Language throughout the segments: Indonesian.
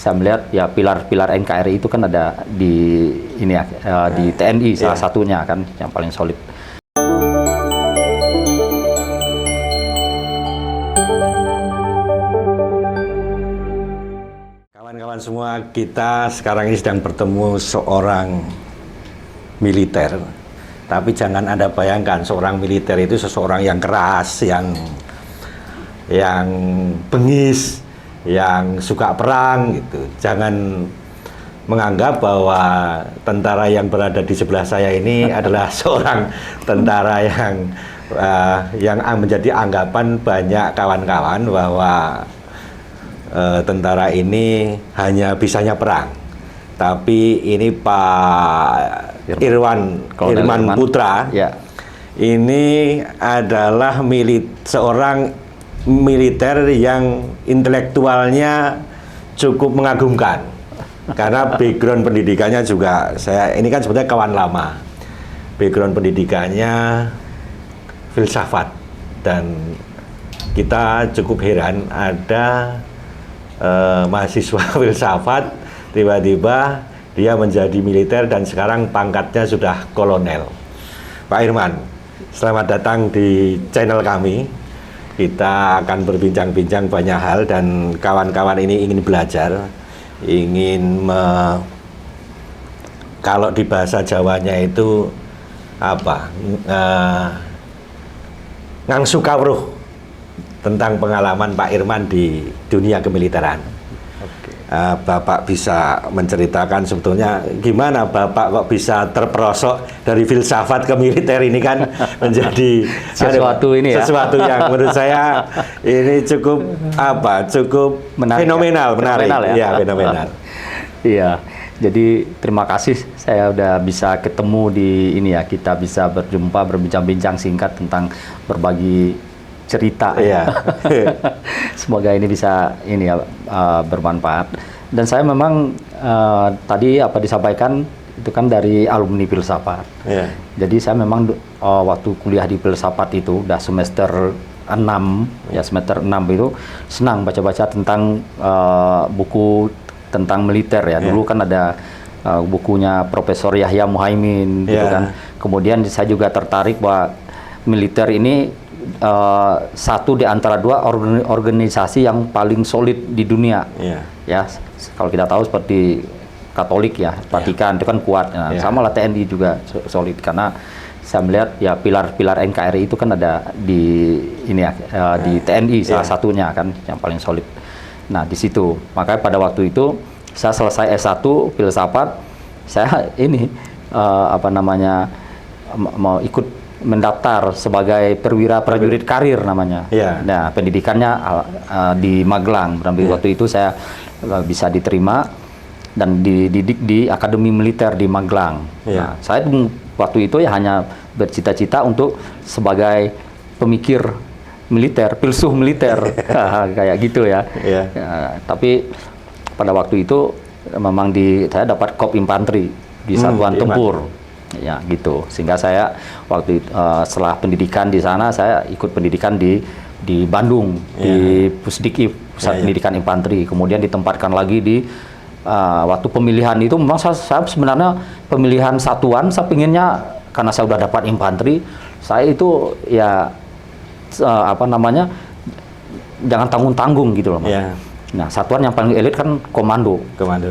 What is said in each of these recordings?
saya melihat ya pilar-pilar NKRI itu kan ada di ini ya, di TNI salah satunya kan yang paling solid. Kawan-kawan semua, kita sekarang ini sedang bertemu seorang militer. Tapi jangan Anda bayangkan seorang militer itu seseorang yang keras, yang bengis, yang suka perang gitu. Jangan menganggap bahwa tentara yang berada di sebelah saya ini adalah seorang tentara yang menjadi anggapan banyak kawan-kawan bahwa tentara ini hanya bisanya perang. Tapi ini Pak Irman Putra, ya. Ini adalah seorang militer yang intelektualnya cukup mengagumkan. Karena background pendidikannya juga, ini kan sebenarnya kawan lama. Background pendidikannya filsafat. Dan kita cukup heran ada mahasiswa filsafat tiba-tiba dia menjadi militer dan sekarang pangkatnya sudah kolonel. Pak Irman, selamat datang di channel kami. Kita akan berbincang-bincang banyak hal dan kawan-kawan ini ingin belajar, kalau di bahasa Jawanya itu apa? Ngangsu kawruh tentang pengalaman Pak Irman di dunia kemiliteran. Bapak bisa menceritakan sebetulnya gimana Bapak kok bisa terperosok dari filsafat ke militer ini kan menjadi sesuatu yang menurut saya ini cukup menarik, menarik ya, fenomenal. Iya, jadi terima kasih saya udah bisa ketemu di ini ya, kita bisa berbincang-bincang singkat tentang berbagi cerita. Iya. Semoga ini bisa bermanfaat. Dan saya memang tadi apa disampaikan itu kan dari alumni filsafat. Iya. Jadi saya memang waktu kuliah di filsafat itu udah semester 6 ya, semester 6 itu senang baca-baca tentang buku tentang militer ya. Dulu kan ada bukunya Profesor Yahya Muhaimin gitu kan. Kemudian saya juga tertarik bahwa militer ini satu di antara dua organisasi yang paling solid di dunia. Ya, kalau kita tahu seperti Katolik ya, Vatikan itu kan kuat. Nah, sama lah TNI juga solid karena saya melihat ya pilar-pilar NKRI itu kan ada di ini ya, di TNI salah satunya kan yang paling solid. Nah, di situ. Makanya pada waktu itu saya selesai S1 filsafat, saya mau ikut mendaftar sebagai perwira prajurit karir namanya. Nah, pendidikannya di Magelang. Waktu itu saya bisa diterima dan dididik di Akademi Militer di Magelang. Nah, saya waktu itu ya hanya bercita-cita untuk sebagai pemikir militer, filsuf militer, kayak gitu ya. Tapi pada waktu itu memang saya dapat Kop Infanteri di Satuan Tempur. Ya gitu, sehingga saya waktu setelah pendidikan di sana saya ikut pendidikan di Bandung di Pusdikif, Pusat Pendidikan Infanteri, kemudian ditempatkan lagi di waktu pemilihan itu memang saya sebenarnya pemilihan satuan saya pinginnya karena saya udah dapat infanteri, saya itu ya jangan tanggung-tanggung gitu loh Mas. Nah, satuan yang paling elit kan komando.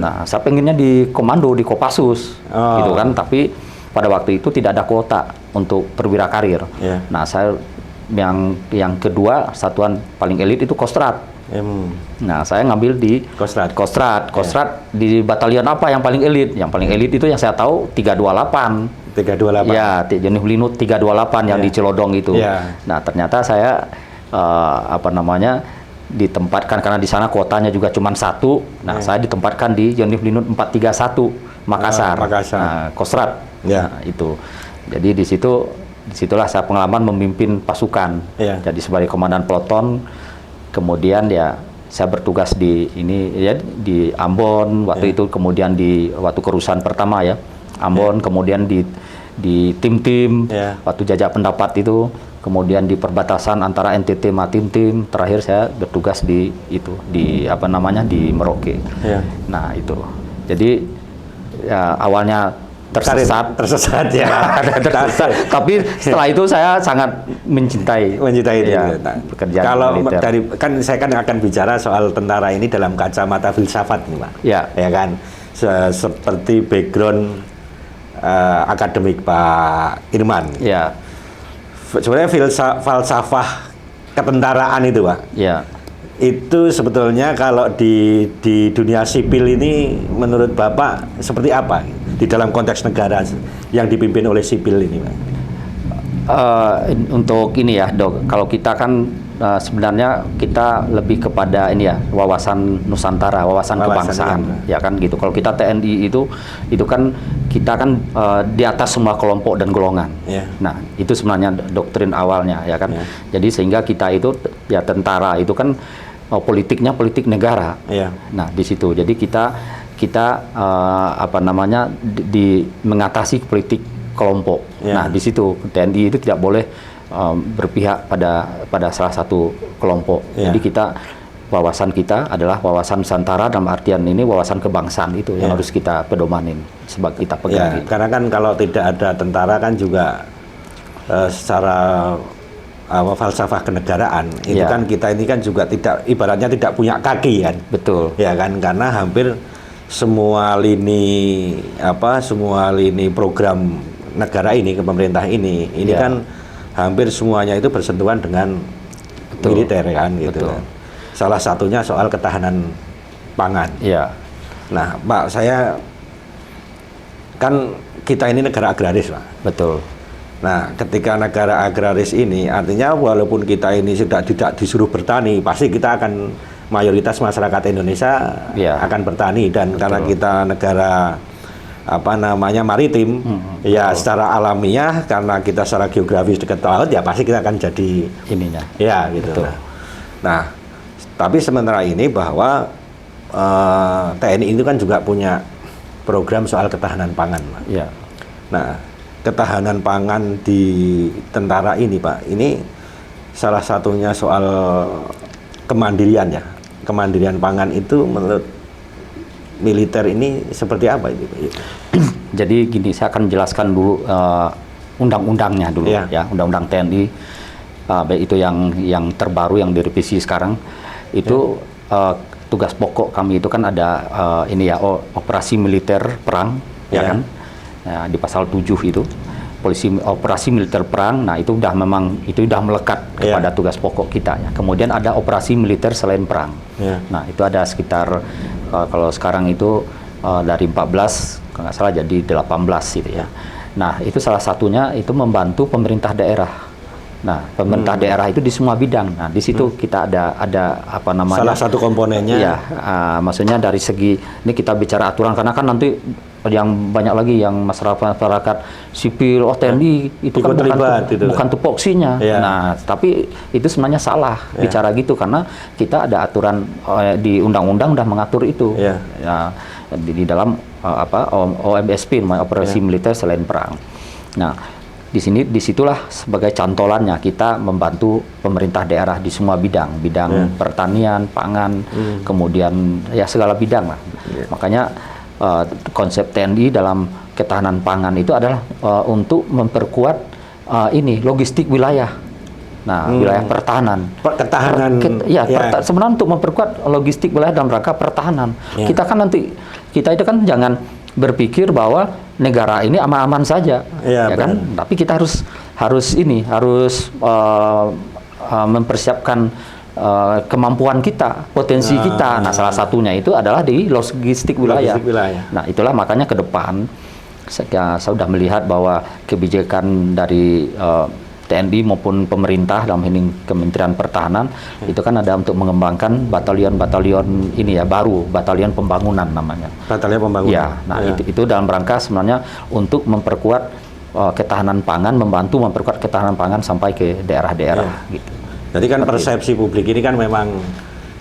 Nah, saya pengennya di komando di Kopassus gitu kan, tapi pada waktu itu tidak ada kuota untuk perwira karir. Nah, saya yang kedua satuan paling elit itu Kostrad. Nah, saya ngambil di Kostrad di batalion apa yang paling elit? Yang paling elit itu yang saya tahu 328. Ya, jenis Linut 328 yang di Celodong itu. Nah, ternyata saya ditempatkan karena di sana kuotanya juga cuma 1. Nah, saya ditempatkan di Yonif Linut 431 Makassar. Nah, Kostrad. Nah, itu. Jadi disitulah saya pengalaman memimpin pasukan. Jadi sebagai komandan peloton, kemudian ya saya bertugas di Ambon waktu itu, kemudian waktu kerusuhan pertama ya Ambon, kemudian di tim-tim waktu jajak pendapat itu kemudian di perbatasan antara NTT Matintim, terakhir saya bertugas di apa namanya di Merauke. Ya. Nah itu, jadi ya, awalnya tersesat ya. Tapi setelah itu saya sangat mencintai ya, pekerjaan kalau militer. Dari kan saya kan akan bicara soal tentara ini dalam kacamata filsafat nih Pak. Ya kan seperti background akademik Pak Irman. Ya. Sebenarnya falsafah ketentaraan itu Pak. Ya. Itu sebetulnya kalau di dunia sipil ini menurut Bapak seperti apa di dalam konteks negara yang dipimpin oleh sipil ini, Pak? Untuk ini ya, Dok, kalau kita kan sebenarnya kita lebih kepada ini ya, wawasan Nusantara, wawasan kebangsaan, ya kan gitu. Kalau kita TNI itu kan kita kan di atas semua kelompok dan golongan. Yeah. Nah, itu sebenarnya doktrin awalnya, ya kan. Yeah. Jadi sehingga kita itu ya tentara itu kan politiknya politik negara. Yeah. Nah, di situ. Jadi kita apa namanya di mengatasi politik kelompok. Yeah. Nah, di situ TNI itu tidak boleh berpihak pada salah satu kelompok. Yeah. Jadi wawasan kita adalah wawasan Nusantara, dalam artian ini wawasan kebangsaan itu yang harus kita pedomanin sebagai kita pegang. Gitu. Karena kan kalau tidak ada tentara kan juga secara falsafah kenegaraan itu kan kita ini kan juga ibaratnya tidak punya kaki kan. Betul. Ya kan, karena hampir semua lini program negara ini, ke pemerintah ini kan hampir semuanya itu bersentuhan dengan militer kan gitu. Kan. Salah satunya soal ketahanan pangan. Iya. Nah, Pak, saya kan kita ini negara agraris, Pak. Betul. Nah, ketika negara agraris ini artinya walaupun kita ini sudah tidak disuruh bertani, pasti kita akan mayoritas masyarakat Indonesia akan bertani, dan karena kita negara maritim, secara alamiah karena kita secara geografis dekat laut, ya pasti kita akan jadi ininya. Ya, gitu. Nah, tapi sementara ini bahwa TNI itu kan juga punya program soal ketahanan pangan, Pak. Ya. Nah, ketahanan pangan di tentara ini, Pak, ini salah satunya soal kemandirian ya. Kemandirian pangan itu menurut militer ini seperti apa itu? Jadi gini, saya akan jelaskan dulu undang-undangnya dulu ya, undang-undang TNI, baik itu yang terbaru yang direvisi sekarang itu tugas pokok kami itu kan ada operasi militer perang, ya kan? Nah, di pasal 7 itu operasi militer perang. Nah, itu udah melekat kepada tugas pokok kita ya. Kemudian ada operasi militer selain perang. Nah, itu ada sekitar kalau sekarang itu dari 14 kalau nggak salah jadi 18 gitu ya. Nah, itu salah satunya itu membantu pemerintah daerah. Nah, pemerintah daerah itu di semua bidang. Nah, di situ kita ada apa namanya? Salah satu komponennya. Iya, maksudnya dari segi ini kita bicara aturan, karena kan nanti yang banyak lagi yang masyarakat sipil, TNI itu kan bukan tupoksinya. Nah, tapi itu sebenarnya salah bicara gitu, karena kita ada aturan di undang-undang udah mengatur itu. Ya, di dalam OMSP, operasi militer selain perang. Nah, disitulah sebagai cantolannya kita membantu pemerintah daerah di semua bidang pertanian, pangan, kemudian ya segala bidang lah. Makanya konsep TNI dalam ketahanan pangan itu adalah untuk memperkuat logistik wilayah. Nah, wilayah pertahanan. Sebenarnya untuk memperkuat logistik wilayah dalam rangka pertahanan. Kita itu kan jangan berpikir bahwa negara ini aman-aman saja, ya kan? Tapi kita harus mempersiapkan kemampuan kita, potensi kita. Nah, salah satunya itu adalah di logistik wilayah. Nah, itulah makanya ke depan saya sudah melihat bahwa kebijakan dari TNI maupun pemerintah dalam ini Kementerian Pertahanan itu kan ada untuk mengembangkan batalion-batalion baru, batalion pembangunan namanya. Batalion pembangunan. Ya, nah itu dalam rangka sebenarnya untuk memperkuat ketahanan pangan, membantu memperkuat ketahanan pangan sampai ke daerah-daerah gitu. Jadi kan persepsi publik ini kan memang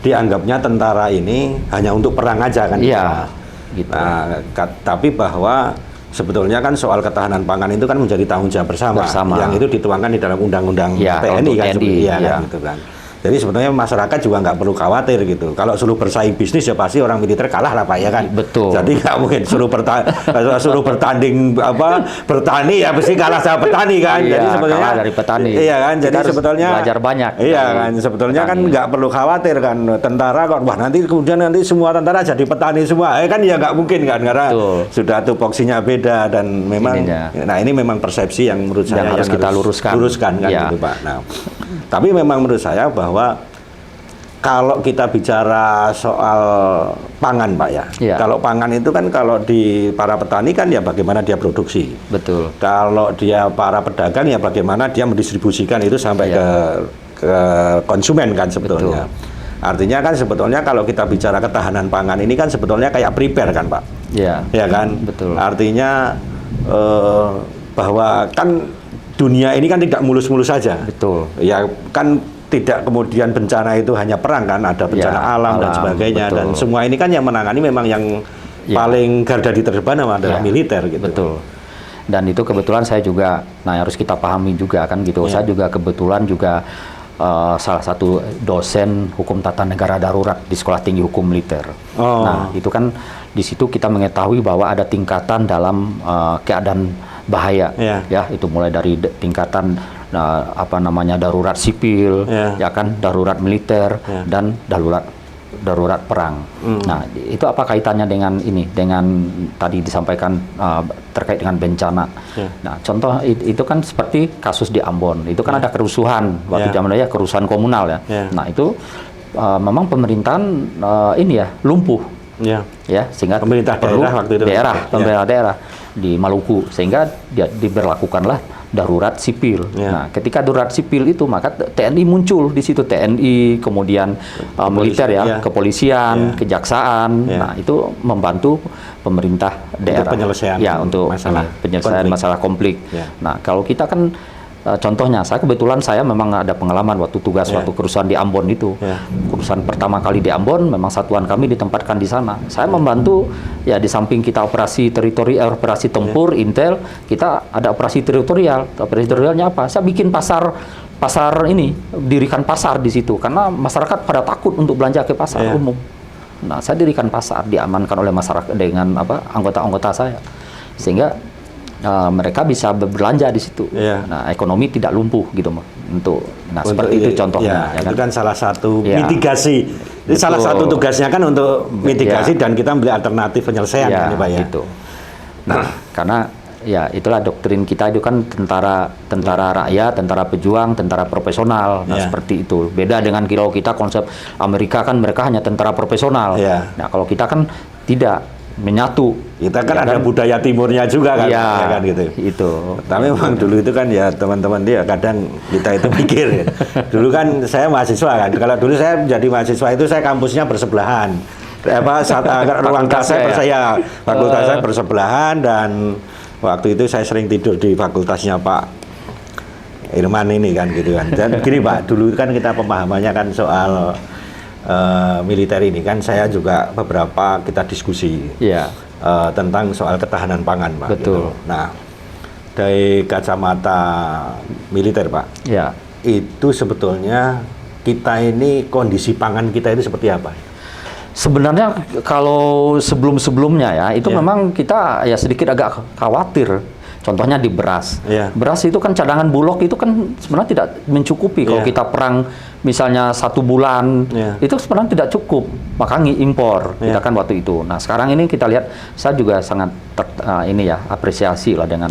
dianggapnya tentara ini hanya untuk perang aja kan? Iya. Gitu. Nah, tapi bahwa sebetulnya kan soal ketahanan pangan itu kan menjadi tanggung jawab bersama. Yang itu dituangkan di dalam undang-undang TNI kan, kan gitu kan. Jadi sebetulnya masyarakat juga nggak perlu khawatir gitu. Kalau suruh bersaing bisnis ya pasti orang militer kalah lah Pak ya kan. Betul. Jadi nggak mungkin suruh bertanding bertani ya pasti kalah sama petani kan. Iya, jadi sebetulnya kalah dari petani. Iya kan. Jadi sebetulnya belajar banyak. Iya kan. Sebetulnya petani. Kan nggak perlu khawatir kan tentara kok wah nanti semua tentara jadi petani semua. Kan ya nggak mungkin kan karena sudah tupoksinya beda dan memang nah ini memang persepsi yang menurut saya harus kita luruskan kan gitu Pak. Nah, tapi memang menurut saya bahwa kalau kita bicara soal pangan Pak ya, kalau pangan itu kan kalau di para petani kan ya bagaimana dia produksi. Betul. Kalau dia para pedagang ya bagaimana dia mendistribusikan itu sampai ke konsumen kan sebetulnya. Betul. Artinya kan sebetulnya kalau kita bicara ketahanan pangan ini kan sebetulnya kayak prepare kan Pak. Iya. Ya kan. Betul. Artinya bahwa kan dunia ini kan tidak mulus-mulus saja. Betul. Ya kan tidak kemudian bencana itu hanya perang kan, ada bencana alam dan sebagainya. Betul. Dan semua ini kan yang menangani memang yang paling garda di terdepan adalah militer gitu. Betul. Dan itu kebetulan saya juga, harus kita pahami juga kan gitu. Saya juga kebetulan juga salah satu dosen hukum tata negara darurat di Sekolah Tinggi Hukum Militer. Nah itu kan di situ kita mengetahui bahwa ada tingkatan dalam keadaan bahaya, ya itu mulai dari tingkatan darurat sipil, ya kan darurat militer dan darurat perang. Nah itu apa kaitannya dengan ini, dengan tadi disampaikan terkait dengan bencana. Nah contoh itu kan seperti kasus di Ambon, itu kan ada kerusuhan waktu zaman dulu kerusuhan komunal ya. Nah itu memang pemerintahan lumpuh. Sehingga pemerintah daerah di Maluku sehingga dia diberlakukanlah darurat sipil. Nah, ketika darurat sipil itu maka TNI muncul di situ, TNI kemudian militer kepolisian, kejaksaan. Nah, itu membantu pemerintah daerah untuk penyelesaian masalah konflik. Nah, kalau kita kan contohnya, saya memang ada pengalaman waktu tugas waktu kerusuhan di Ambon itu. Kerusuhan pertama kali di Ambon, memang satuan kami ditempatkan di sana. Saya membantu di samping kita operasi teritorial, operasi tempur, intel, kita ada operasi teritorial. Operasi teritorialnya apa? Saya bikin pasar ini, dirikan pasar di situ karena masyarakat pada takut untuk belanja ke pasar umum. Nah, saya dirikan pasar, diamankan oleh masyarakat dengan anggota-anggota saya. Sehingga mereka bisa berbelanja di situ. Nah, ekonomi tidak lumpuh gitu seperti itu contohnya. Itu kan salah satu mitigasi. Ini salah satu tugasnya kan untuk mitigasi dan kita beli alternatif penyelesaian kan Pak ya. Gitu. Nah, karena itulah doktrin kita itu kan tentara rakyat, tentara pejuang, tentara profesional. Nah, seperti itu. Beda dengan kalau kita konsep Amerika kan mereka hanya tentara profesional. Nah, kalau kita kan tidak menyatu. Kita kan ada budaya timurnya juga kan, kan gitu. Itu. Tapi memang dulu itu kan teman-teman dia kadang kita itu mikir. Dulu kan saya mahasiswa kan. Kalau dulu saya menjadi mahasiswa itu saya kampusnya bersebelahan. Ruang kelas saya fakultas saya bersebelahan dan waktu itu saya sering tidur di fakultasnya Pak Irman ini kan gitu kan. Dan gini Pak, dulu kan kita pemahamannya kan soal militer ini kan saya juga beberapa kita diskusi tentang soal ketahanan pangan Pak. Betul. Gitu. Nah dari kacamata militer Pak, itu sebetulnya kita ini kondisi pangan kita itu seperti apa? Sebenarnya kalau sebelum-sebelumnya itu memang kita sedikit agak khawatir. Contohnya di beras. Beras itu kan cadangan Bulog itu kan sebenarnya tidak mencukupi. Kalau kita perang misalnya 1 bulan, itu sebenarnya tidak cukup. Maka impor kita kan waktu itu. Nah sekarang ini kita lihat, saya juga sangat apresiasi lah dengan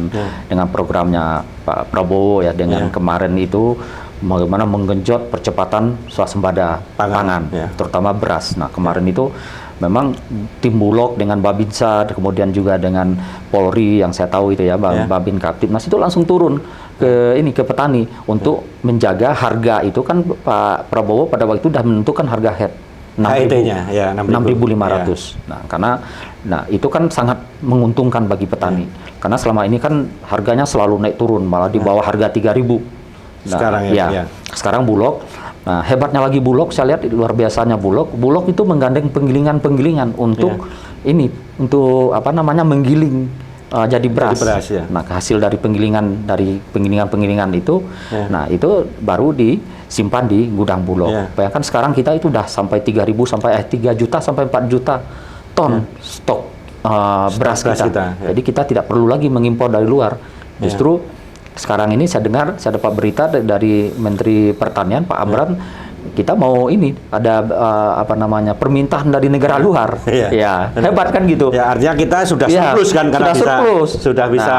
programnya Pak Prabowo dengan kemarin itu bagaimana menggenjot percepatan swasembada pangan terutama beras. Nah kemarin itu memang tim Bulog dengan Babinsa, kemudian juga dengan Polri yang saya tahu itu Babin Kaptipnas itu langsung turun ke petani untuk menjaga harga itu kan Pak Prabowo pada waktu itu sudah menentukan harga head 6.500. Nah, karena itu kan sangat menguntungkan bagi petani. Karena selama ini kan harganya selalu naik turun, malah di bawah harga 3.000. Nah, sekarang Bulog. Nah, hebatnya lagi Bulog, saya lihat luar biasanya Bulog itu menggandeng penggilingan untuk menggiling jadi beras. Ya. Nah, hasil dari penggilingan itu, nah itu baru disimpan di gudang Bulog. Bayangkan sekarang kita itu udah sampai 3 juta sampai 4 juta ton stok beras kita. Jadi kita tidak perlu lagi mengimpor dari luar. Justru sekarang ini saya dapat berita dari Menteri Pertanian Pak Amran, kita mau ada permintaan dari negara luar. Ya, hebat kan gitu. Ya, artinya kita sudah surplus kan, karena sudah bisa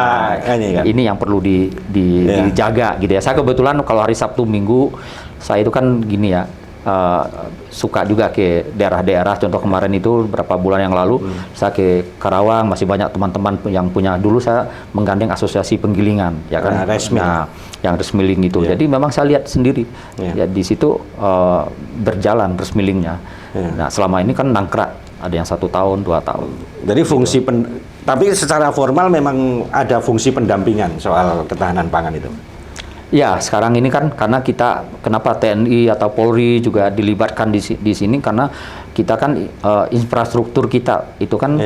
ini yang perlu dijaga gitu ya. Saya kebetulan kalau hari Sabtu Minggu saya itu kan gini ya, suka juga ke daerah-daerah. Contoh kemarin itu beberapa bulan yang lalu saya ke Karawang, masih banyak teman-teman yang punya, dulu saya menggandeng asosiasi penggilingan ya kan, yang resmiling itu. Jadi memang saya lihat sendiri ya di situ berjalan resmilingnya. Nah, selama ini kan nangkrak, ada yang 1 tahun 2 tahun. Jadi fungsi tapi secara formal memang ada fungsi pendampingan soal ketahanan pangan itu. Ya, sekarang ini kan karena kenapa TNI atau Polri juga dilibatkan di sini, karena kita kan infrastruktur kita itu kan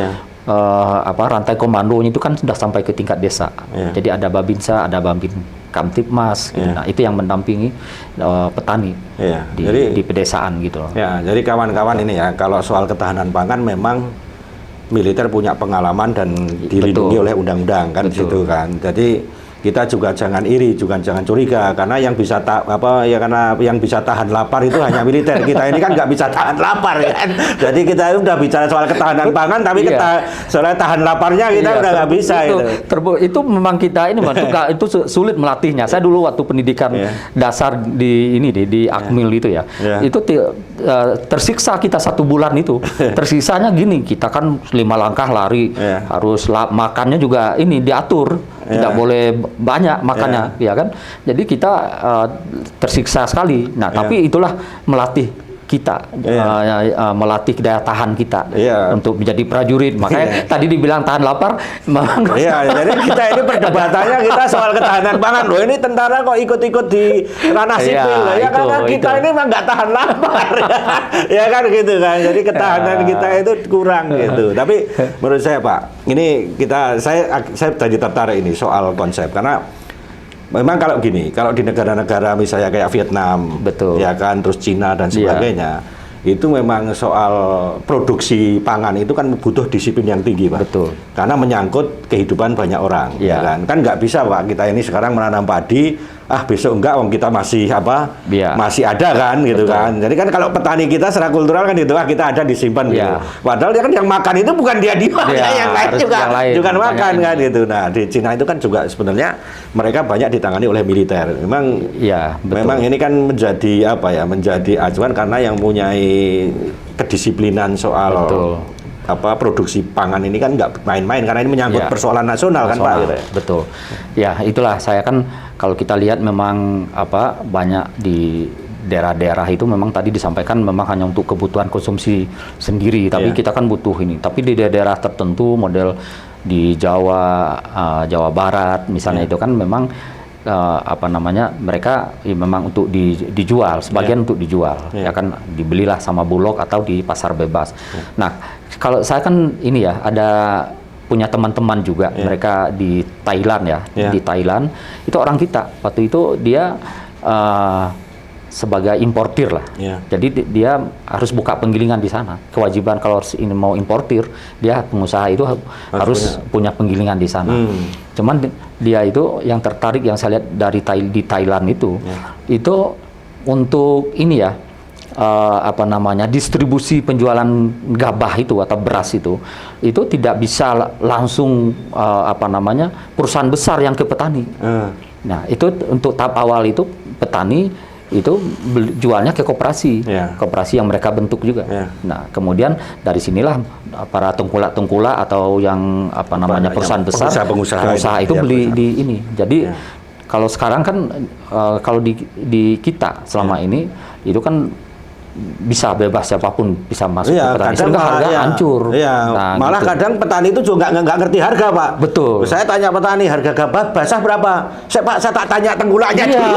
rantai komandonya itu kan sudah sampai ke tingkat desa. Jadi ada Babinsa, ada Babin Kamtipmas, gitu. Nah, itu yang mendampingi petani di pedesaan gitu loh. Ya, jadi kawan-kawan ini ya, kalau soal ketahanan pangan memang militer punya pengalaman dan dilindungi oleh undang-undang kan di situ kan. Jadi kita juga jangan iri, juga jangan curiga, karena yang bisa karena yang bisa tahan lapar itu hanya militer. Kita ini kan nggak bisa tahan lapar kan. Jadi kita udah bicara soal ketahanan pangan, tapi soal tahan laparnya kita udah nggak bisa itu memang kita ini itu sulit melatihnya. Saya dulu waktu pendidikan dasar di Akmil itu ya, itu tersiksa kita 1 bulan itu. Tersiksanya gini, kita kan 5 langkah lari, harus makannya juga diatur. Tidak boleh banyak makannya, ya kan? Jadi kita tersiksa sekali. Nah, tapi itulah melatih kita, melatih daya tahan kita untuk menjadi prajurit. Makanya tadi dibilang tahan lapar. Jadi kita ini perdebatannya kita soal ketahanan pangan. Loh, ini tentara kok ikut-ikut di ranah sipil. Karena kita ini memang nggak tahan lapar. Ya kan gitu kan. Jadi ketahanan kita itu kurang gitu. Tapi menurut saya Pak, ini saya tadi tertarik ini soal konsep, karena memang kalau gini, kalau di negara-negara misalnya kayak Vietnam, ya kan, terus Cina dan sebagainya, itu memang soal produksi pangan itu kan butuh disiplin yang tinggi, Pak. Karena menyangkut kehidupan banyak orang, ya kan. Kan nggak bisa, Pak, kita ini sekarang menanam padi, besok enggak, kita masih masih ada kan, gitu kan. Jadi kan kalau petani kita secara kultural kan itu, kita ada disimpan gitu. Padahal dia kan yang makan itu bukan dia yang lain juga makan kan gitu. Nah, di Cina itu kan juga sebenarnya mereka banyak ditangani oleh militer. Memang memang ini kan menjadi menjadi acuan, karena yang punyai kedisiplinan soal produksi pangan ini kan nggak main-main, karena ini menyangkut persoalan nasional kan Pak. Betul. Ya, itulah saya kan kalau kita lihat memang banyak di daerah-daerah itu memang tadi disampaikan memang hanya untuk kebutuhan konsumsi sendiri, tapi kita kan butuh ini. Tapi di daerah tertentu, model di Jawa Barat misalnya, itu kan memang mereka memang untuk dijual, sebagian untuk dijual, ya kan, dibelilah sama Bulog atau di pasar bebas. Nah, kalau saya kan ini ya, ada punya teman-teman juga, mereka di Thailand di Thailand itu orang kita, waktu itu dia sebagai importir lah, jadi dia harus buka penggilingan di sana. Kewajiban kalau ini mau importir, dia pengusaha itu harus punya penggilingan di sana. Cuman dia itu yang tertarik, yang saya lihat di Thailand itu untuk ini ya, distribusi penjualan gabah itu atau beras itu tidak bisa langsung perusahaan besar yang ke petani. Nah, itu untuk tahap awal itu petani itu jualnya ke koperasi, koperasi yang mereka bentuk juga. Nah, kemudian dari sinilah para tengkulak atau yang perusahaan besar, pengusaha itu beli di ini. Jadi kalau sekarang kan kalau di kita selama ini itu kan bisa bebas, siapapun bisa masuk ke petani, sehingga harga hancur. Nah, malah gitu. Kadang petani itu juga nggak ngerti harga, Pak. Betul. Saya tanya petani, harga gabah basah berapa? Saya tak tanya tengkulaknya dulu.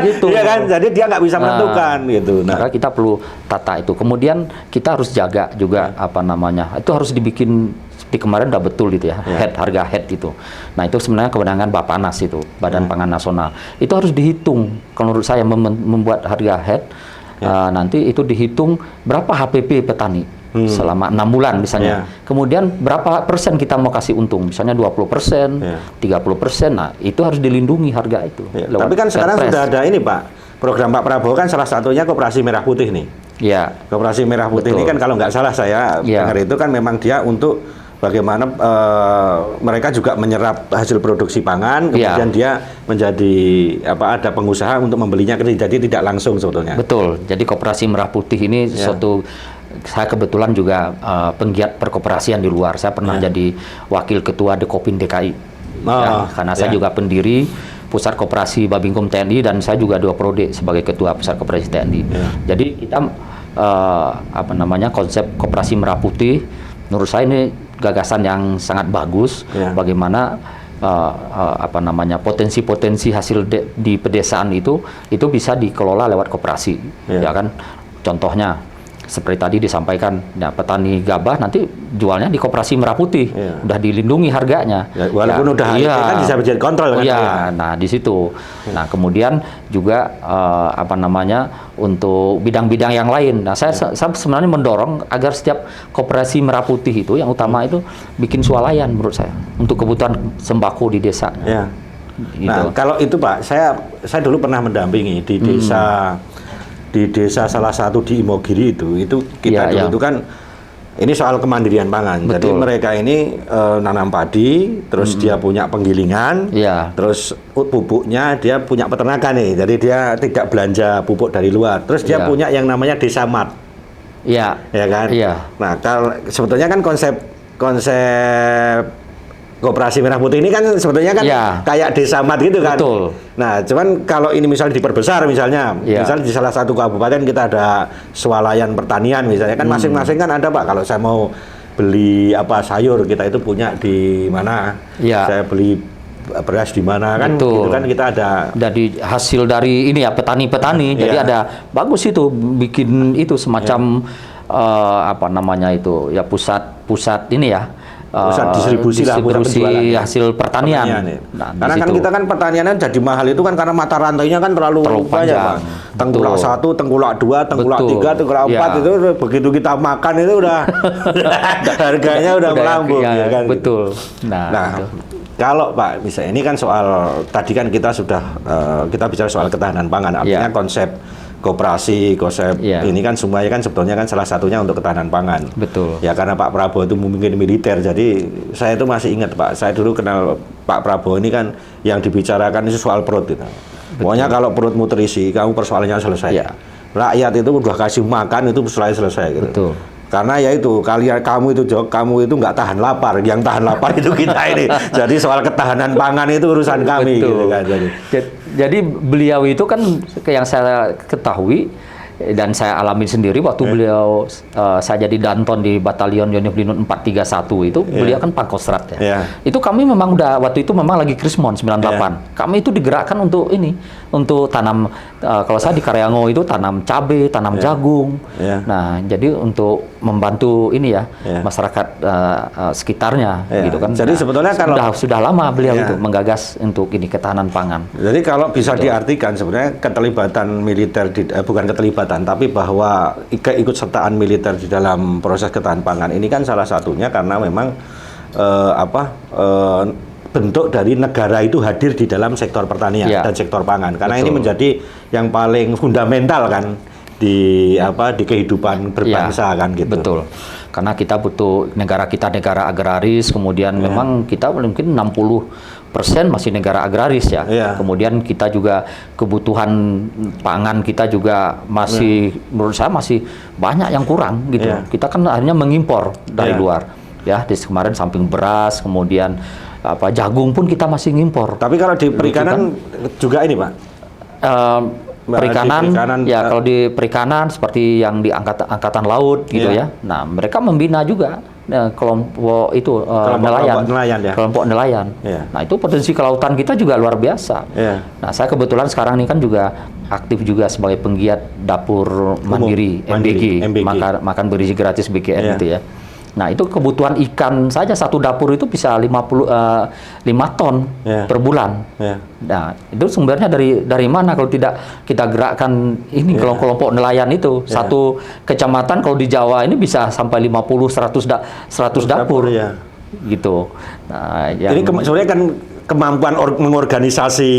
Gitu. Ya kan? Jadi dia nggak bisa menentukan gitu. Maka kita perlu tata itu. Kemudian kita harus jaga juga itu harus dibikin di kemarin udah betul itu ya, harga head itu. Nah itu sebenarnya kewenangan Bappenas itu, Badan Pangan Nasional. Itu harus dihitung, kalau menurut saya membuat harga head, nanti itu dihitung berapa HPP petani selama 6 bulan misalnya. Kemudian berapa persen kita mau kasih untung, misalnya 20%, 30%. Nah itu harus dilindungi harga itu. Tapi kan sekarang sudah ada ini Pak, program Pak Prabowo kan salah satunya Koperasi Merah Putih nih. Koperasi Merah Putih ini kan kalau nggak salah saya dengar itu kan memang dia untuk bagaimana mereka juga menyerap hasil produksi pangan, kemudian dia menjadi ada pengusaha untuk membelinya, jadi tidak langsung sebetulnya. Betul. Jadi Koperasi Merah Putih ini suatu, saya kebetulan juga penggiat perkoperasian di luar. Saya pernah jadi wakil ketua Dekopin DKI. Karena saya juga pendiri Pusat Koperasi Babinkom TNI dan saya juga 2 periode sebagai ketua Pusat Koperasi TNI. Jadi kita konsep Koperasi Merah Putih menurut saya ini gagasan yang sangat bagus. Bagaimana potensi-potensi hasil di pedesaan itu bisa dikelola lewat koperasi, ya kan? Contohnya seperti tadi disampaikan, petani gabah nanti jualnya di Koperasi Merah Putih, udah dilindungi harganya. Walaupun udah kan bisa menjadi kontrol kan? Nah di situ. Nah kemudian juga untuk bidang-bidang yang lain. Nah saya sebenarnya mendorong agar setiap Koperasi Merah Putih itu yang utama itu bikin swalayan menurut saya untuk kebutuhan sembako di desa. Gitu. Nah kalau itu Pak, saya dulu pernah mendampingi di desa. Di desa salah satu di Imogiri itu kita dulu itu kan ini soal kemandirian pangan. Betul. Jadi mereka ini nanam padi, terus dia punya penggilingan, terus pupuknya dia punya peternakan nih. Jadi dia tidak belanja pupuk dari luar. Terus dia punya yang namanya Desa Mart. Ya kan? Nah, sebetulnya kan konsep Koperasi Merah Putih ini kan sebetulnya kan kayak Desa Mart gitu kan. Betul. Nah, cuman kalau ini misalnya diperbesar misalnya di salah satu kabupaten kita ada swalayan pertanian misalnya kan masing-masing kan ada Pak. Kalau saya mau beli sayur kita itu punya di mana? Saya beli beras di mana kan? Gitu kan kita ada. Dari hasil dari ini petani-petani. Jadi ada bagus itu bikin itu semacam pusat ini ya. Pusat distribusi hasil pertanian. Nah, karena kan kita kan pertaniannya jadi mahal itu kan karena mata rantainya kan terlalu panjang. Tengkulak 1, tengkulak 2, tengkulak 3, tengkulak 4 itu begitu kita makan itu udah harganya udah melambung ya kan. Betul. Nah kalau Pak misalnya ini kan soal tadi kan kita sudah kita bicara soal ketahanan pangan, artinya konsep koperasi, konsep ini kan semuanya kan sebetulnya kan salah satunya untuk ketahanan pangan. Betul. Ya karena Pak Prabowo itu memimpin militer, jadi saya itu masih ingat Pak, saya dulu kenal Pak Prabowo ini kan yang dibicarakan itu soal perut itu. Pokoknya kalau perutmu terisi, kamu persoalannya selesai. Rakyat itu udah kasih makan itu selesai gitu. Betul. Karena ya itu kamu itu nggak tahan lapar, yang tahan lapar itu kita ini. Jadi soal ketahanan pangan itu urusan kami gitu kan. Jadi beliau itu kan yang saya ketahui dan saya alami sendiri waktu beliau saya jadi danton di Batalion Yonif Linun 431 itu beliau kan Pangkostrat ya. Itu kami memang waktu itu memang lagi Krismon 98. Kami itu digerakkan untuk untuk tanam kalau saya di Karyango itu tanam cabai, tanam jagung. Nah, jadi untuk membantu ini masyarakat sekitarnya gitu kan. Jadi sebetulnya kalau sudah lama beliau itu menggagas untuk ini ketahanan pangan. Jadi kalau bisa diartikan sebenarnya keterlibatan militer bukan keterlibatan tapi bahwa keikutsertaan militer di dalam proses ketahanan pangan ini kan salah satunya karena memang bentuk dari negara itu hadir di dalam sektor pertanian dan sektor pangan karena ini menjadi yang paling fundamental kan di kehidupan berbangsa kan gitu. Betul. Karena kita butuh negara agraris, kemudian memang kita mungkin 60% masih negara agraris ya. Kemudian kita juga kebutuhan pangan kita juga masih menurut saya masih banyak yang kurang gitu. Kita kan akhirnya mengimpor dari luar ya. Di kemarin samping beras, kemudian jagung pun kita masih ngimpor. Tapi kalau di perikanan juga ini Pak. Perikanan kalau di perikanan seperti yang di angkatan laut gitu ya. Nah, mereka membina juga kelompok itu kelompok nelayan. Nah, itu potensi kelautan kita juga luar biasa. Nah, saya kebetulan sekarang ini kan juga aktif juga sebagai penggiat dapur mandiri MBG. Makan bergizi gratis BKN gitu ya. Nah, itu kebutuhan ikan saja satu dapur itu bisa 5 ton per bulan. Nah, itu sumbernya dari mana kalau tidak kita gerakkan ini kelompok nelayan itu. Satu kecamatan kalau di Jawa ini bisa sampai 50-100 dapur. Gitu. Nah, ini sebenarnya kan kemampuan mengorganisasi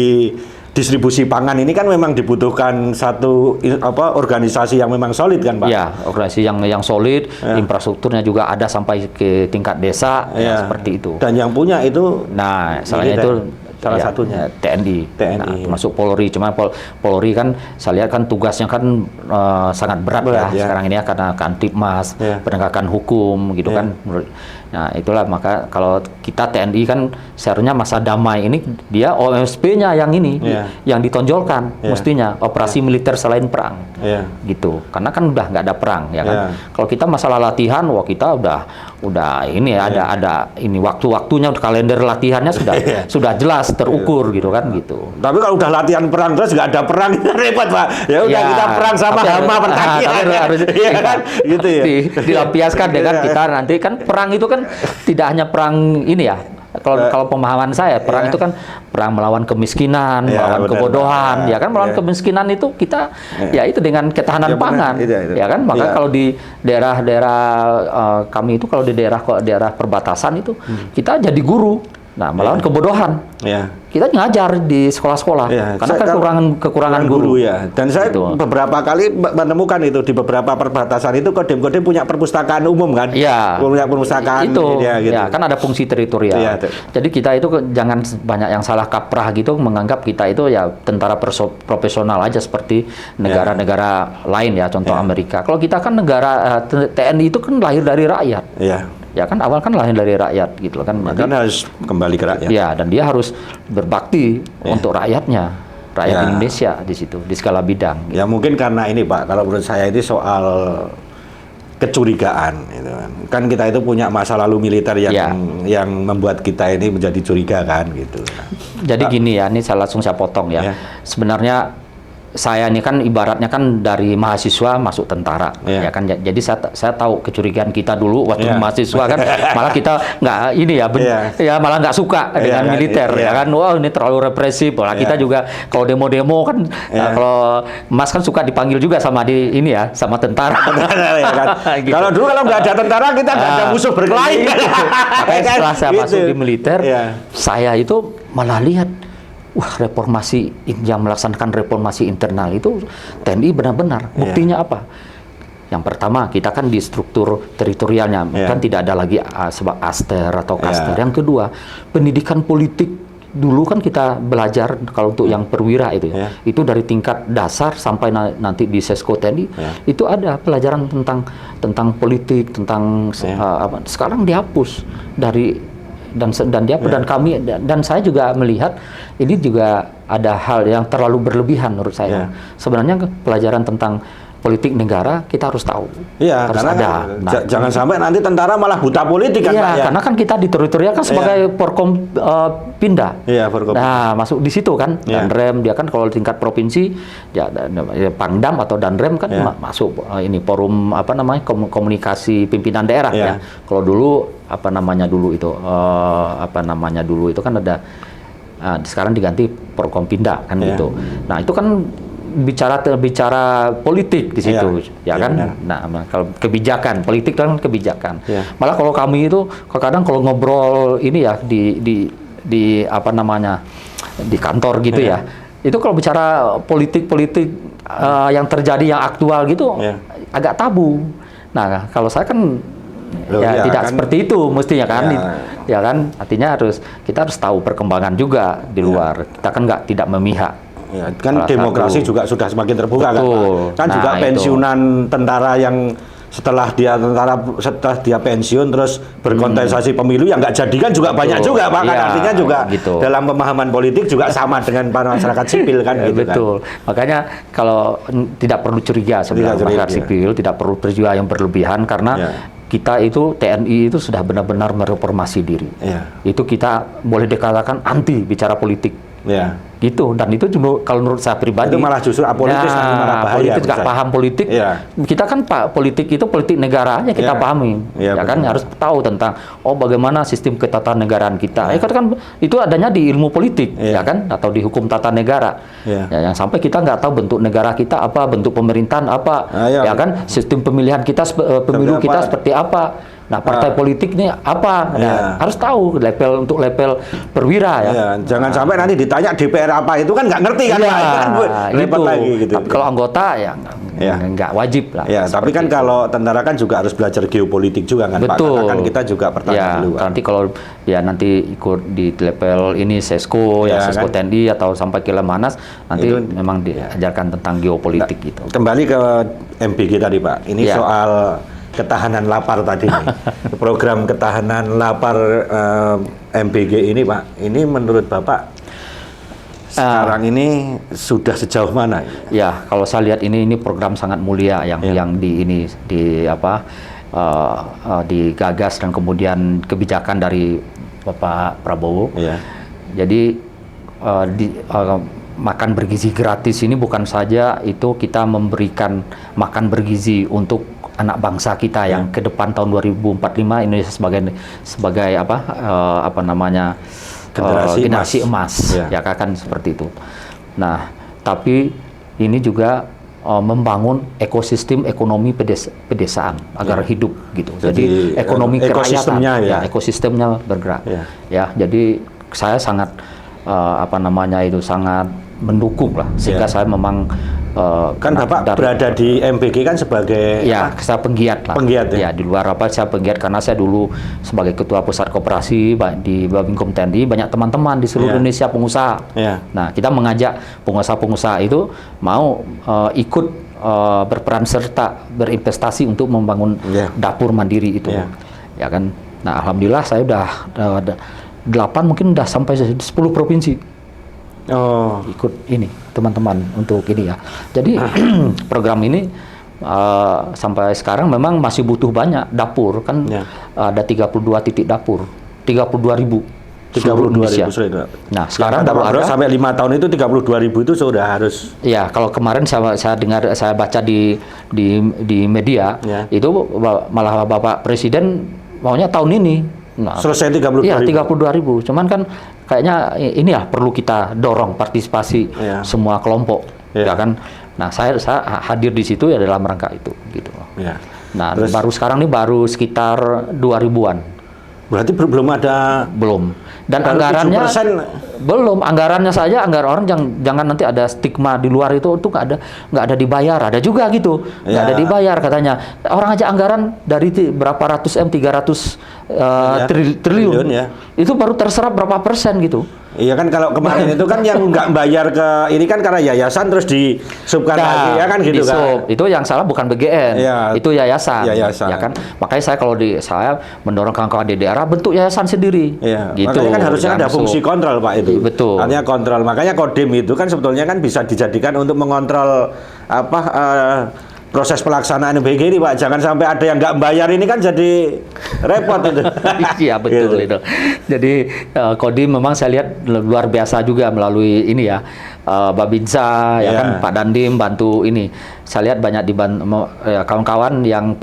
distribusi pangan ini kan memang dibutuhkan satu organisasi yang memang solid kan Pak? Ya, organisasi yang solid, infrastrukturnya juga ada sampai ke tingkat desa, seperti itu. Dan yang punya itu, nah, salahnya itu salah satunya TNI. Nah, termasuk Polri. Cuma Polri kan saya lihat kan tugasnya kan sangat berat ya sekarang ini ya, karena Kamtibmas, penegakan hukum gitu kan. Nah, itulah maka kalau kita TNI kan seharusnya masa damai ini dia OSP-nya yang ini yang ditonjolkan mestinya operasi militer selain perang. Gitu. Karena kan udah nggak ada perang ya kan. Kalau kita masalah latihan, wah kita udah ini ada ini waktu-waktunya, kalender latihannya sudah jelas terukur gitu kan gitu. Tapi kalau udah latihan perang terus nggak ada perang itu repot Pak. Ya udah kita perang sama hama pertanian. Harus kan gitu ya. Dilampiaskan dengan kita nanti kan perang itu kan tidak hanya perang ini ya. Kalau pemahaman saya, perang itu kan perang melawan kemiskinan, melawan kebodohan, ya kan, melawan kemiskinan itu kita ya itu dengan ketahanan pangan, ya kan. Maka kalau di daerah-daerah kami itu, kalau di daerah perbatasan itu kita jadi guru, nah melawan kebodohan. Kita ngajar di sekolah-sekolah karena kekurangan guru. Dan saya beberapa kali menemukan itu di beberapa perbatasan itu Kodim punya perpustakaan umum kan, punya perpustakaan itu gitu. Kan ada fungsi teritorial. Jadi kita itu jangan banyak yang salah kaprah gitu menganggap kita itu ya tentara profesional aja seperti negara-negara lain ya, contoh Amerika. Kalau kita kan negara TNI itu kan lahir dari rakyat. Ya kan, awal kan lahir dari rakyat gitu kan. Maka harus kembali ke rakyat. Ya, dan dia harus berbakti untuk rakyatnya, rakyat Indonesia di situ, di skala bidang. Gitu. Ya mungkin karena ini Pak, kalau menurut saya itu soal kecurigaan, gitu kan. Kan kita itu punya masa lalu militer yang membuat kita ini menjadi curiga kan, gitu. Jadi gini ya, ini langsung saya potong ya. Sebenarnya saya ini kan ibaratnya kan dari mahasiswa masuk tentara, ya kan. Jadi saya tahu kecurigaan kita dulu waktu mahasiswa kan, malah kita nggak ini ya, malah nggak suka dengan militer, ya kan. Wah, ini terlalu represif. Malah kita juga kalau demo-demo kan, kalau Mas kan suka dipanggil juga sama sama tentara. Gitu. Kalau dulu kalau nggak ada tentara kita nggak ada musuh berkelahi. Makanya setelah saya masuk di militer, saya itu malah lihat, wah, reformasi yang melaksanakan reformasi internal itu TNI benar-benar. Buktinya apa? Yang pertama, kita kan di struktur teritorialnya kan tidak ada lagi sebab aster atau kaster. Yang kedua, pendidikan politik dulu kan kita belajar kalau untuk yang perwira itu itu dari tingkat dasar sampai nanti di Sesko TNI itu ada pelajaran tentang politik, tentang sekarang dihapus dan kami dan saya juga melihat ini juga ada hal yang terlalu berlebihan menurut saya. Sebenarnya pelajaran tentang politik negara kita harus tahu. Karena ada. Jangan sampai nanti tentara malah buta politik kan Pak, karena kan kita di teritorial kan sebagai Porkompinda. Nah, masuk di situ kan. Danrem dia kan kalau tingkat provinsi Pangdam atau Danrem kan masuk ini forum komunikasi pimpinan daerah ya. Kalau dulu dulu itu kan ada sekarang diganti Porkompinda kan gitu. Nah, itu kan bicara politik di situ, kan. Nah, kalau kebijakan politik kan kebijakan. Malah kalau kami itu kadang kalau ngobrol ini ya di kantor gitu itu kalau bicara politik yang terjadi yang aktual gitu agak tabu. Nah, kalau saya kan tidak seperti itu mestinya kan, ya kan. Artinya kita harus tahu perkembangan juga di luar. Kita kan tidak memihak. Kan demokrasi juga sudah semakin terbuka. Kan juga pensiunan tentara yang setelah dia pensiun terus berkontestasi pemilu yang nggak jadi kan juga banyak juga Pak. Kan artinya juga dalam pemahaman politik juga sama dengan masyarakat sipil kan gitu. Betul. Makanya kalau tidak perlu curiga sebenarnya masyarakat sipil, tidak perlu curiga yang berlebihan karena kita itu TNI itu sudah benar-benar mereformasi diri. Itu kita boleh dikatakan anti bicara politik. Ya. Gitu, dan itu juga kalau menurut saya pribadi itu malah justru apolitis, nanti malah bahaya. Politik nggak paham politik. Ya. Kita kan politik itu politik negara aja kita pahami, ya kan, harus tahu tentang bagaimana sistem ketatanegaraan kita. Kan itu adanya di ilmu politik, ya kan, atau di hukum tata negara. Ya, yang sampai kita nggak tahu bentuk negara kita apa, bentuk pemerintahan apa, ya kan, sistem pemilihan kita, pemilu kita seperti apa. Nah, partai politik ini apa? Nah, harus tahu untuk level perwira ya. Jangan sampai nanti ditanya DPR apa, itu kan nggak ngerti kan, repot lagi gitu. Tapi kalau anggota ya nggak wajib lah. Ya, tapi kan kalau tentara kan juga harus belajar geopolitik juga kan, betul. Pak. Karena kan kita juga pertanyaan dulu. Nanti kalau nanti ikut di level ini Sesko, Sesko kan? TNI atau sampai ke Lemanas, nanti itu, memang diajarkan tentang geopolitik gitu. Kembali ke MBG tadi, Pak. Ini soal ketahanan lapar tadi nih. Program ketahanan lapar MBG ini, Pak, ini menurut Bapak sekarang ini sudah sejauh mana? Ya, kalau saya lihat ini program sangat mulia yang digagas dan kemudian kebijakan dari Bapak Prabowo. Jadi makan bergizi gratis ini bukan saja itu kita memberikan makan bergizi untuk anak bangsa kita yang ke depan tahun 2045 Indonesia sebagai generasi emas. Ya kan seperti itu. Nah, tapi ini juga membangun ekosistem ekonomi pedesaan agar hidup gitu. Jadi ekonomi kerakyatan, ekosistemnya bergerak. Ya, jadi saya sangat sangat mendukung lah, sehingga saya memang kan Bapak berada di MBG kan sebagai saya penggiat lah. Ya, di luar saya penggiat karena saya dulu sebagai ketua pusat koperasi di Babinkom TNI, banyak teman-teman di seluruh Indonesia pengusaha. Nah, kita mengajak pengusaha-pengusaha itu mau ikut berperan serta berinvestasi untuk membangun dapur mandiri itu. Ya kan. Nah, alhamdulillah saya udah 8 mungkin udah sampai 10 provinsi. Ikut ini teman-teman untuk ini ya. Jadi program ini sampai sekarang memang masih butuh banyak dapur kan. Ada 32 titik dapur, 32.000 seluruh Indonesia. Nah, sekarang baru ada sampai 5 tahun itu 32.000 itu sudah harus. Ya, kalau kemarin saya baca di media itu malah Bapak Presiden maunya tahun ini. Nah, selesai 32.000. Iya, 32.000. Cuman kan kayaknya ini perlu kita dorong partisipasi semua kelompok, ya kan. Nah, saya hadir di situ dalam rangka itu, gitu. Nah, terus, baru sekarang ini baru sekitar 2.000-an. Berarti belum ada. Belum. Dan anggarannya 7%. Belum, anggarannya saja, anggaran orang jangan nanti ada stigma di luar itu untuk nggak ada dibayar, ada juga gitu, nggak ada dibayar katanya. Orang aja anggaran dari berapa ratus 300 triliun, itu baru terserap berapa persen gitu. Iya kan, kalau kemarin itu kan yang nggak bayar ke ini kan karena yayasan terus disubkan lagi ya kan gitu kan. Itu yang salah bukan BGN, itu yayasan. Ya kan. Makanya saya mendorong kawan-kawan di daerah bentuk yayasan sendiri. Gitu. Makanya kan harusnya ada fungsi kontrol, Pak, itu. Betul. Artinya kontrol. Makanya Kodim itu kan sebetulnya kan bisa dijadikan untuk mengontrol proses pelaksanaan MBG ini, Pak. Jangan sampai ada yang nggak bayar, ini kan jadi repot itu. Iya, betul gitu. Itu. Jadi Kodim memang saya lihat luar biasa juga melalui ini Babinsa, ya kan, Pak Dandim bantu ini. Saya lihat banyak kawan-kawan yang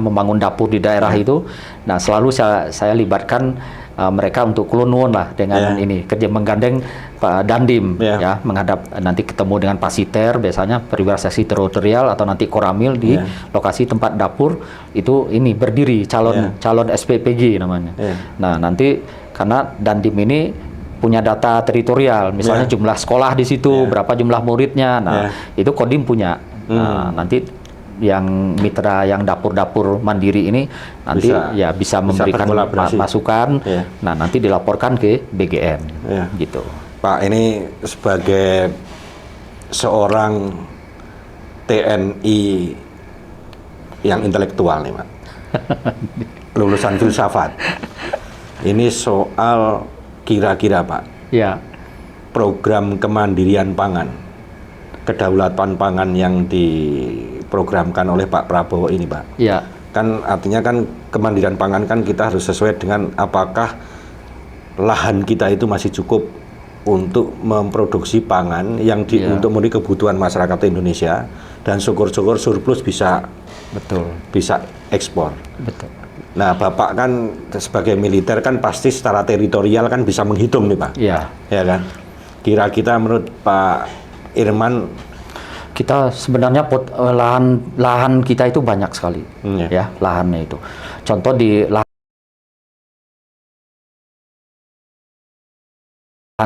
membangun dapur di daerah itu. Nah, selalu saya libatkan mereka untuk kulunun lah dengan ini, kerja menggandeng Pak Dandim menghadap nanti ketemu dengan Pak Siter, biasanya perwira seksi teritorial atau nanti Koramil di lokasi tempat dapur itu ini berdiri calon SPPG namanya. Nah, nanti karena Dandim ini punya data teritorial, misalnya jumlah sekolah di situ, berapa jumlah muridnya. Nah, itu Kodim punya. Nah, nanti yang mitra yang dapur-dapur mandiri ini nanti bisa memberikan masukan. Nah, nanti dilaporkan ke BGN. Gitu. Pak, ini sebagai seorang TNI yang intelektual nih, Pak. Lulusan filsafat. Ini soal kira-kira, Pak. Program kemandirian pangan, kedaulatan pangan yang diprogramkan oleh Pak Prabowo ini, Pak. Kan artinya kan kemandirian pangan kan kita harus sesuai dengan apakah lahan kita itu masih cukup untuk memproduksi pangan yang untuk memenuhi kebutuhan masyarakat Indonesia, dan syukur-syukur surplus bisa ekspor. Betul. Nah, Bapak kan sebagai militer kan pasti secara teritorial kan bisa menghitung nih, Pak. Iya. Ya kan? Kira-kira menurut Pak Irman, kita sebenarnya lahan kita itu banyak sekali, ya lahannya itu. Contoh di lahan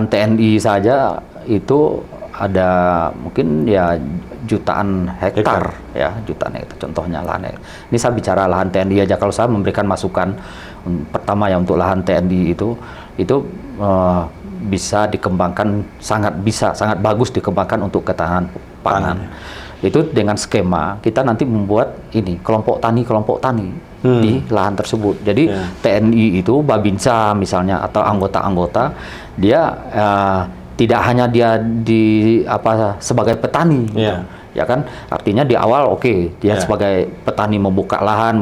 TNI saja itu ada mungkin ya jutaan hektar, ya jutaan hektar. Contohnya lahan. Ini saya bicara lahan TNI aja. Kalau saya memberikan masukan pertama ya untuk lahan TNI itu bisa dikembangkan, sangat bagus dikembangkan untuk ketahanan pangan. Itu dengan skema kita nanti membuat ini kelompok tani di lahan tersebut. Jadi TNI itu Babinsa misalnya atau anggota-anggota dia tidak hanya dia sebagai petani, ya kan? Artinya di awal dia sebagai petani membuka lahan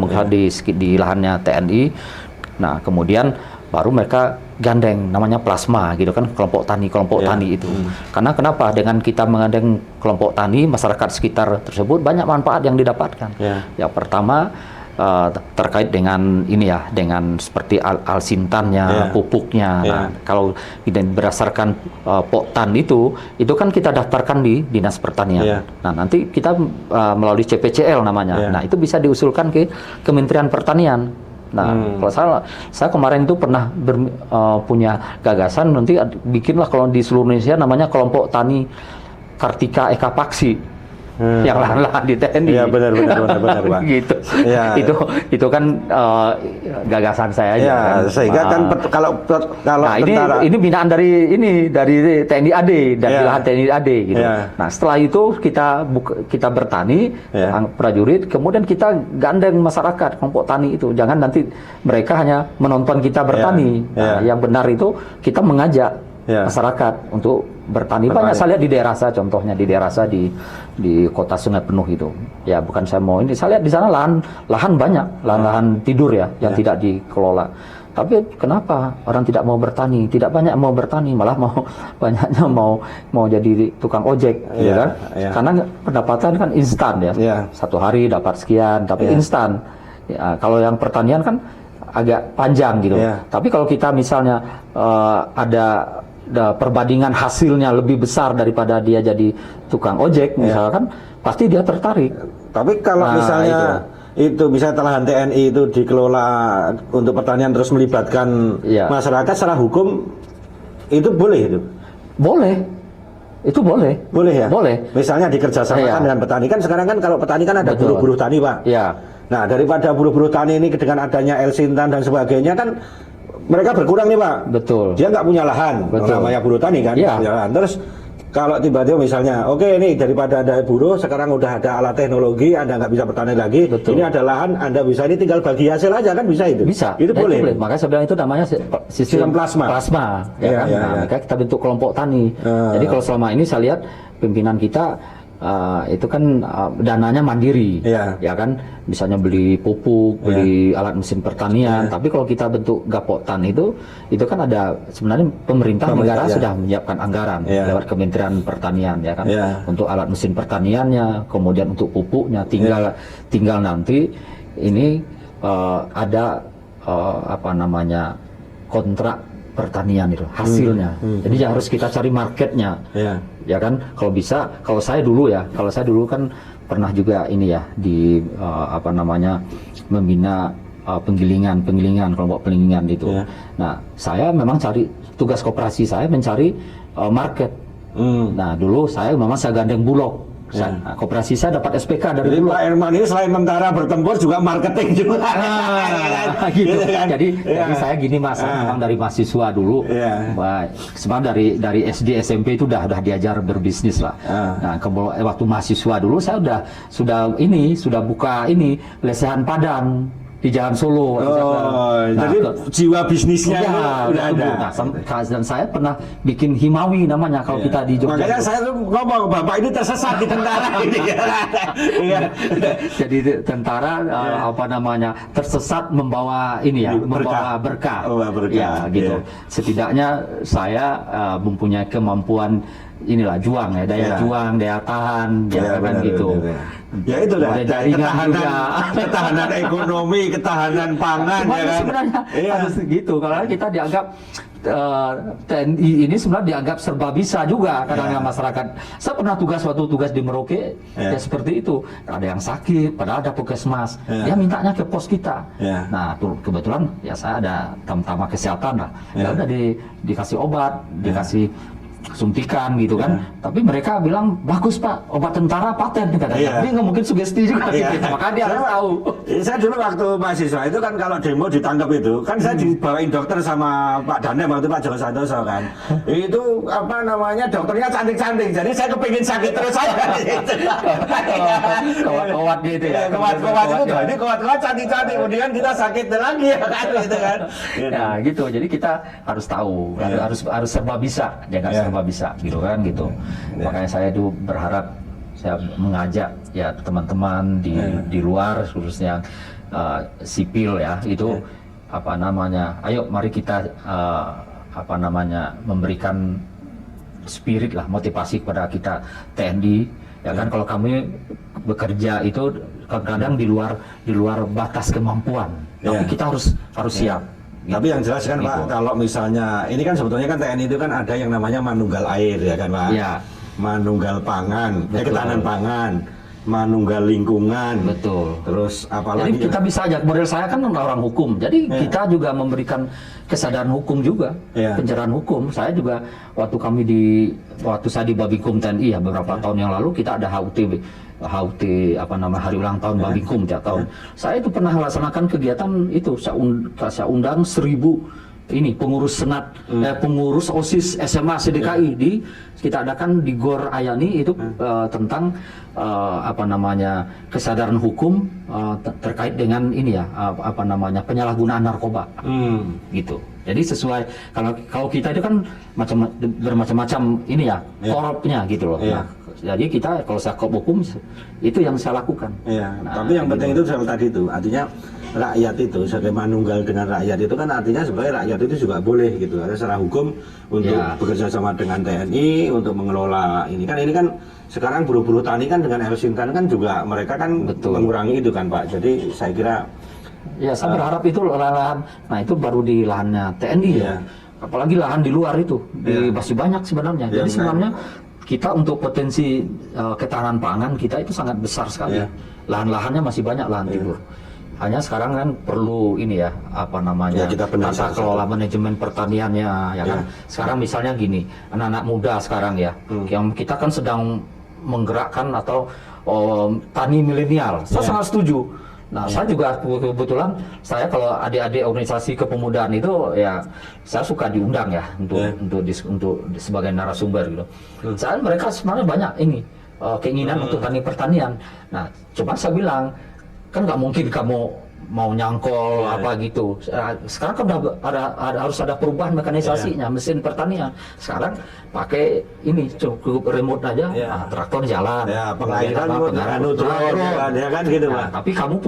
di lahannya TNI. Nah kemudian baru mereka gandeng namanya plasma gitu kan, kelompok tani itu. Karena kenapa? Dengan kita menggandeng kelompok tani, masyarakat sekitar tersebut banyak manfaat yang didapatkan. Yang pertama terkait dengan ini ya, dengan seperti alsintannya, pupuknya. Nah, kalau berdasarkan Poktan itu kan kita daftarkan di Dinas Pertanian. Nah, nanti kita melalui CPCL namanya. Nah, itu bisa diusulkan ke Kementerian Pertanian. Nah, kalau saya kemarin itu pernah punya gagasan nanti bikinlah kalau di seluruh Indonesia namanya kelompok tani Kartika Eka Paksi. Yang lahan-lahan di TNI. Iya benar Pak. Gitu. Ya. Itu kan gagasan saya aja. Ya, kan. Sehingga kan kalau nah, tentara ini binaan dari TNI AD dari lahan TNI AD gitu. Nah, setelah itu kita bertani prajurit, kemudian kita gandeng masyarakat kelompok tani itu. Jangan nanti mereka hanya menonton kita bertani. Nah, yang benar itu kita mengajak masyarakat untuk bertani. Banyak saya lihat di daerah saya, contohnya di daerah saya di kota Sungai Penuh itu. Ya bukan saya mau ini, saya lihat di sana lahan banyak, lahan tidur ya yang tidak dikelola. Tapi kenapa orang tidak mau bertani? Tidak banyak mau bertani, malah banyaknya mau jadi tukang ojek, gitu kan? Karena pendapatan kan instan ya. Satu hari dapat sekian, tapi instan. Ya, kalau yang pertanian kan agak panjang gitu. Tapi kalau kita misalnya ada perbandingan hasilnya lebih besar daripada dia jadi tukang ojek misalkan, pasti dia tertarik. Tapi kalau misalnya itu misalnya lahan TNI itu dikelola untuk pertanian terus melibatkan masyarakat secara hukum, itu boleh itu? Boleh. Itu boleh. Boleh ya? Boleh. Misalnya dikerjasamakan dengan petani. Kan sekarang kan kalau petani kan ada buruh-buruh tani, Pak. Nah, daripada buruh-buruh tani ini dengan adanya Elsintan dan sebagainya kan mereka berkurang nih, Pak. Betul. Dia nggak punya lahan, namanya buruh tani kan. Punya lahan. Terus kalau tiba-tiba misalnya, ini daripada ada buruh, sekarang udah ada alat teknologi, Anda nggak bisa bertani lagi. Betul. Ini ada lahan, Anda bisa ini tinggal bagi hasil aja kan, bisa itu. Bisa. Itu boleh. Makanya saya bilang itu namanya sistem plasma. Ya kan? Nah, kita bentuk kelompok tani. Jadi kalau selama ini saya lihat pimpinan kita itu kan dananya mandiri, ya kan, misalnya beli pupuk, beli alat mesin pertanian. Tapi kalau kita bentuk Gapoktan itu kan ada sebenarnya pemerintah negara sudah menyiapkan anggaran lewat Kementerian Pertanian, ya kan, untuk alat mesin pertaniannya, kemudian untuk pupuknya, tinggal nanti ini ada kontrak pertanian itu hasilnya. Jadi harus kita cari marketnya. Ya kan, kalau bisa, kalau saya dulu kan pernah juga ini ya di membina penggilingan kelompok penggilingan itu. Nah, saya memang tugas koperasi saya mencari market. Nah, dulu saya gandeng Bulog. Nah, koperasi saya dapat SPK dari Jadi Bulog. Pak Irman ini selain tentara bertempur juga marketing juga. Gitu kan. Jadi saya gini Mas, memang dari mahasiswa dulu. Sebenarnya dari SD SMP itu udah diajar berbisnis lah. Nah, waktu mahasiswa dulu saya sudah buka lesehan Padang di Jalan Solo. Jadi jiwa bisnisnya itu udah ada. Nah, dan saya pernah bikin Himawi namanya kalau kita di Jogja. Makanya saya tuh ngomong, Bapak ini tersesat di tentara ini. Jadi tentara apa namanya tersesat membawa ini ya, membawa berkah. Ya, gitu. Setidaknya saya mempunyai kemampuan inilah juang ya, daya juang, daya tahan, ya kan gitu. Ya itu dah, ketahanan ekonomi, ketahanan pangan. Cuma ya kan? Sebenarnya harus gitu, karena kita dianggap TNI ini sebenarnya dianggap serba bisa juga kadang-kadang masyarakat. Saya pernah waktu tugas di Merauke ya seperti itu. Ada yang sakit, padahal ada puskesmas, dia mintanya ke pos kita. Nah, tuh kebetulan ya saya ada tamtama kesehatan lah, ya udah dikasih obat, dikasih suntikan gitu kan, tapi mereka bilang bagus Pak, obat tentara paten katanya. Ini nggak mungkin sugesti juga gitu. Makanya dia harus tahu. Saya dulu waktu mahasiswa itu kan kalau demo ditangkap itu kan saya dibawain dokter sama Pak Danem waktu Pak Joko Santoso kan. Itu apa namanya dokternya cantik-cantik, jadi saya kepingin sakit terus saya. Kawat gitu ya. Kawat itu jadi kawat cantik-cantik, kemudian kita sakit lagi ya kan gitu kan. Nah gitu, jadi kita harus tahu, harus serba bisa, jangan serba bisa gitu kan gitu. Makanya saya itu berharap saya mengajak ya teman-teman di luar khususnya sipil ya itu apa namanya, ayo mari kita apa namanya memberikan spirit lah, motivasi kepada kita TNI ya kan. Kalau kami bekerja itu kadang-kadang di luar batas kemampuan, tapi kita harus siap. Tapi yang jelas kan Pak, kalau misalnya ini kan sebetulnya kan TNI itu kan ada yang namanya manunggal air ya kan Pak, manunggal pangan, ketahanan pangan, manunggal lingkungan, betul. Terus apalagi? Jadi kita bisa aja, model saya kan orang hukum, jadi kita juga memberikan kesadaran hukum juga, pencerahan hukum. Saya juga waktu saya di Babinkum TNI ya beberapa tahun yang lalu kita ada HUT apa nama hari ulang tahun Babinkum tiap tahun. Saya itu pernah melaksanakan kegiatan itu, saya undang 1000 ini pengurus senat, pengurus OSIS SMA CDKI kita adakan di Gor Ayani itu tentang apa namanya kesadaran hukum terkait dengan ini ya apa namanya penyalahgunaan narkoba gitu. Jadi sesuai kalau kita itu kan bermacam-macam ini ya korupnya gitu loh. Nah, jadi kita kalau saya hukum itu yang saya lakukan. Nah, tapi yang penting itu soal tadi itu artinya rakyat itu sebagai manunggal dengan rakyat itu kan artinya sebagai rakyat itu juga boleh gitu ada secara hukum untuk bekerja sama dengan TNI untuk mengelola ini kan sekarang buruh-buruh tani kan dengan El Sintan kan juga mereka kan mengurangi itu kan Pak. Jadi saya kira saya berharap itu lahan, nah itu baru di lahannya TNI ya. Apalagi lahan di luar itu masih banyak sebenarnya. Jadi sebenarnya kita untuk potensi ketahanan pangan kita itu sangat besar sekali. Lahan-lahannya masih banyak, lahan tidur. Hanya sekarang kan perlu ini ya apa namanya tata kelola manajemen pertaniannya ya kan. Sekarang misalnya gini, anak-anak muda sekarang ya, yang kita kan sedang menggerakkan atau tani milenial. Saya sangat setuju. Nah, saya juga kebetulan saya kalau adik-adik organisasi kepemudaan itu ya saya suka diundang ya untuk sebagai narasumber gitu. Saya mereka sebenarnya banyak ini keinginan untuk tani pertanian. Nah, coba saya bilang kan nggak mungkin kamu mau nyangkol apa gitu. Sekarang kan harus ada perubahan mekanisasinya, mesin pertanian. Sekarang pakai ini cukup remote aja, traktor jalan, pengairan ya kan gitu Pak. Tapi kamu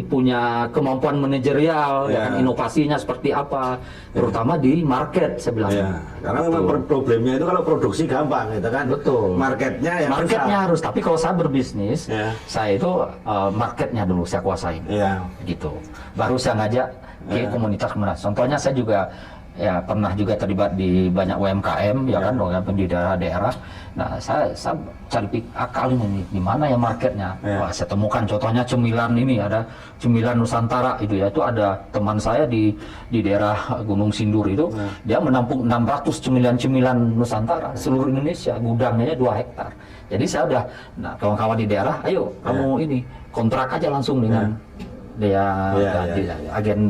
punya kemampuan manajerial, ya kan, inovasinya seperti apa, terutama di market saya bilang. Karena memang problemnya itu kalau produksi gampang gitu kan. Betul. Marketnya harus. Tapi kalau saya berbisnis, saya itu marketnya dulu saya kuasain. Gitu. Baru saya ngajak ke komunitas. Contohnya saya juga ya pernah juga terlibat di banyak UMKM ya kan, UMKM di daerah-daerah. Nah, saya cari akal ini di mana ya marketnya. Wah, saya temukan contohnya cemilan ini, ada cemilan Nusantara itu ya. Itu ada teman saya di daerah Gunung Sindur itu, dia menampung 600 cemilan Nusantara seluruh Indonesia, gudangnya 2 hektar. Jadi saya udah kawan-kawan di daerah, ayo kamu ini kontrak aja langsung dengan dia Iya, ganti iya. agen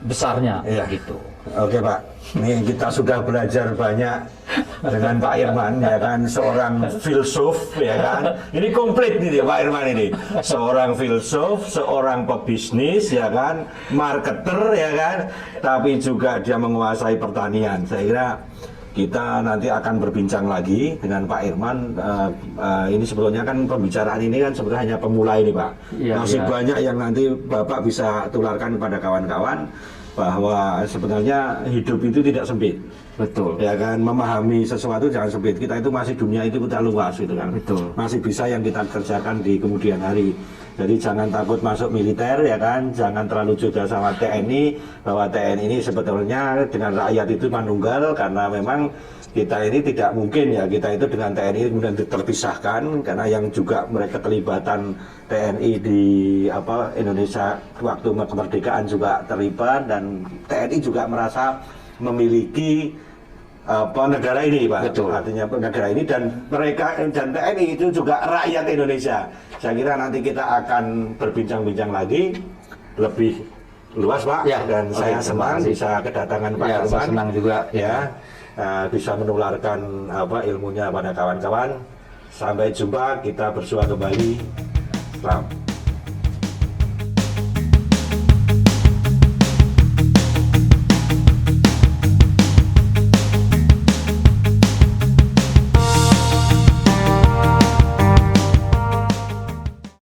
besarnya Iya. gitu. Oke Pak, ini kita sudah belajar banyak dengan Pak Irman ya kan, seorang filsuf ya kan. Ini komplit nih dia, Pak Irman ini. Seorang filsuf, seorang pebisnis ya kan, marketer ya kan, tapi juga dia menguasai pertanian. Saya kira kita nanti akan berbincang lagi dengan Pak Irman. Ini sebetulnya kan pembicaraan ini kan sebetulnya hanya pemula ini Pak. Iya, Masih iya. banyak yang nanti Bapak bisa tularkan kepada kawan-kawan bahwa sebenarnya hidup itu tidak sempit. Betul. Ya kan, memahami sesuatu jangan sempit. Kita itu masih dunia itu kita luas gitu kan. Betul. Masih bisa yang kita kerjakan di kemudian hari. Jadi jangan takut masuk militer ya kan, jangan terlalu juga sama TNI, bahwa TNI ini sebetulnya dengan rakyat itu manunggal, karena memang kita ini tidak mungkin ya, kita itu dengan TNI kemudian terpisahkan, karena yang juga mereka kelibatan TNI di Indonesia waktu kemerdekaan juga terlibat, dan TNI juga merasa memiliki negara ini Pak. Betul. Artinya negara ini, dan mereka dan TNI itu juga rakyat Indonesia. Saya kira nanti kita akan berbincang-bincang lagi lebih luas Pak, Ya, dan oke, saya terima senang kasih. bisa kedatangan Pak Ya, Irman. saya senang juga. Ya, bisa menularkan ilmunya pada kawan-kawan. Sampai jumpa, kita bersua kembali. Salam.